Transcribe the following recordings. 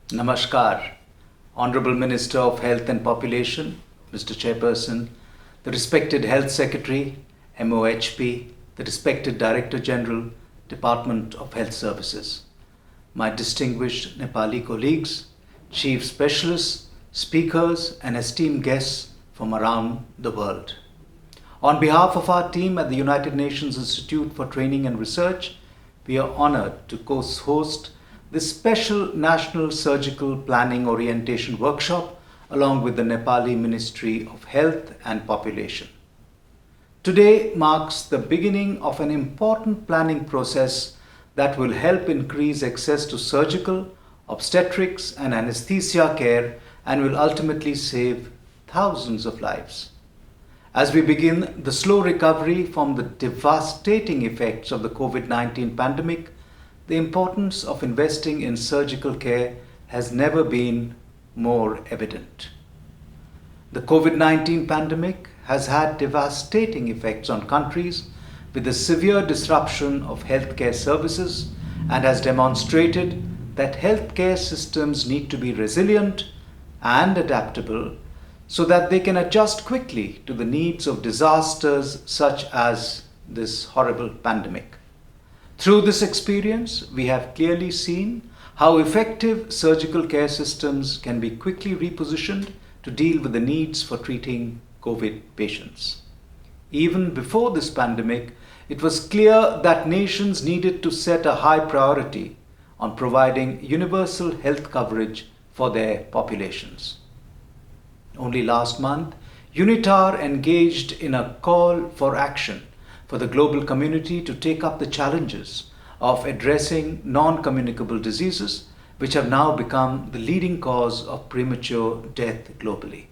Namaskar, Honorable Minister of Health and Population, Mr. Chairperson, the respected Health Secretary, MOHP, the respected Director General, Department of Health Services, my distinguished Nepali colleagues, chief specialists, speakers, and esteemed guests from around the world. On behalf of our team at the United Nations Institute for Training and Research, we are honored to co-host this special National Surgical Planning Orientation workshop along with the Nepali Ministry of Health and Population. Today marks the beginning of an important planning process that will help increase access to surgical, obstetrics, and anesthesia care and will ultimately save thousands of lives. As we begin the slow recovery from the devastating effects of the COVID-19 pandemic, the importance of investing in surgical care has never been more evident. The COVID-19 pandemic has had devastating effects on countries with a severe disruption of healthcare services and has demonstrated that healthcare systems need to be resilient and adaptable so that they can adjust quickly to the needs of disasters such as this horrible pandemic. Through this experience, we have clearly seen how effective surgical care systems can be quickly repositioned to deal with the needs for treating COVID patients. Even before this pandemic, it was clear that nations needed to set a high priority on providing universal health coverage for their populations. Only last month, UNITAR engaged in a call for action for the global community to take up the challenges of addressing non-communicable diseases, which have now become the leading cause of premature death globally.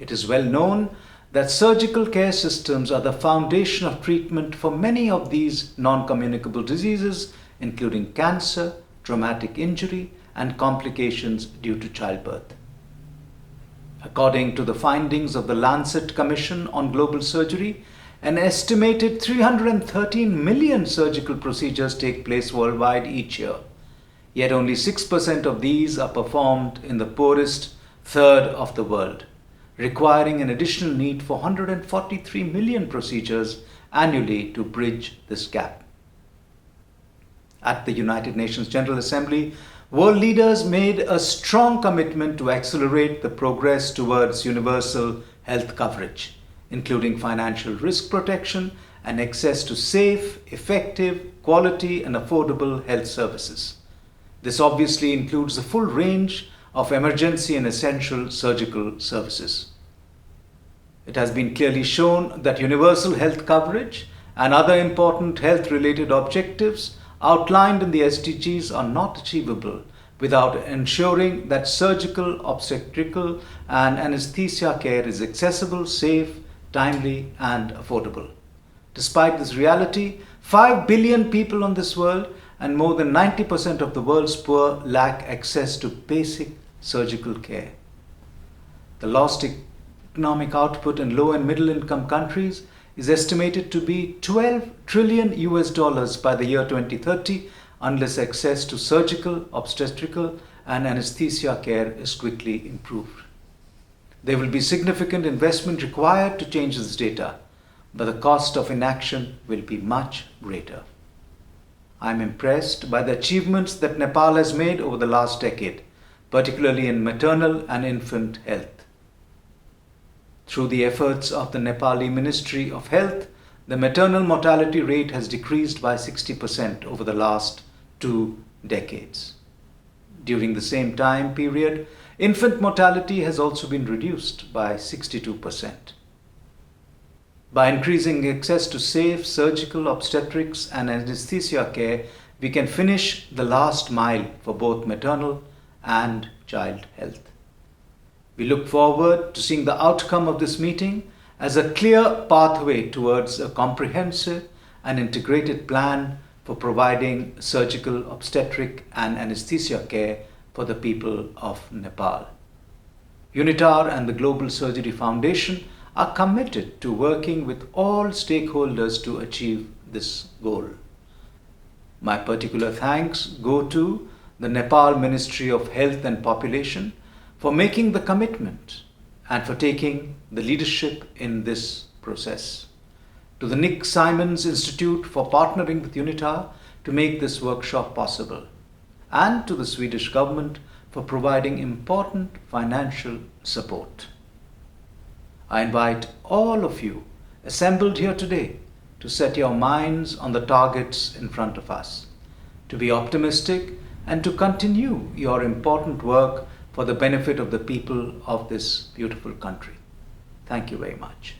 It is well known that surgical care systems are the foundation of treatment for many of these non-communicable diseases, including cancer, traumatic injury, and complications due to childbirth. According to the findings of the Lancet Commission on Global Surgery, an estimated 313 million surgical procedures take place worldwide each year. Yet only 6% of these are performed in the poorest third of the world, requiring an additional need for 143 million procedures annually to bridge this gap. At the United Nations General Assembly, world leaders made a strong commitment to accelerate the progress towards universal health coverage, including financial risk protection and access to safe, effective, quality, and affordable health services. This obviously includes the full range of emergency and essential surgical services. It has been clearly shown that universal health coverage and other important health-related objectives outlined in the SDGs are not achievable without ensuring that surgical, obstetrical, and anesthesia care is accessible, safe, timely, and affordable. Despite this reality, 5 billion people on this world and more than 90% of the world's poor lack access to basic surgical care. The lost economic output in low and middle income countries is estimated to be $12 trillion by the year 2030 unless access to surgical, obstetrical, and anesthesia care is quickly improved. There will be significant investment required to change this data, but the cost of inaction will be much greater. I am impressed by the achievements that Nepal has made over the last decade, particularly in maternal and infant health. Through the efforts of the Nepali Ministry of Health, the maternal mortality rate has decreased by 60% over the last 2 decades. During the same time period, infant mortality has also been reduced by 62%. By increasing access to safe surgical, obstetrics, and anesthesia care, we can finish the last mile for both maternal and child health. We look forward to seeing the outcome of this meeting as a clear pathway towards a comprehensive and integrated plan for providing surgical, obstetric, and anesthesia care for the people of Nepal. UNITAR and the Global Surgery Foundation are committed to working with all stakeholders to achieve this goal. My particular thanks go to the Nepal Ministry of Health and Population for making the commitment and for taking the leadership in this process. To the Nick Simons Institute for partnering with UNITA to make this workshop possible, and to the Swedish government for providing important financial support. I invite all of you assembled here today to set your minds on the targets in front of us, to be optimistic and to continue your important work for the benefit of the people of this beautiful country. Thank you very much.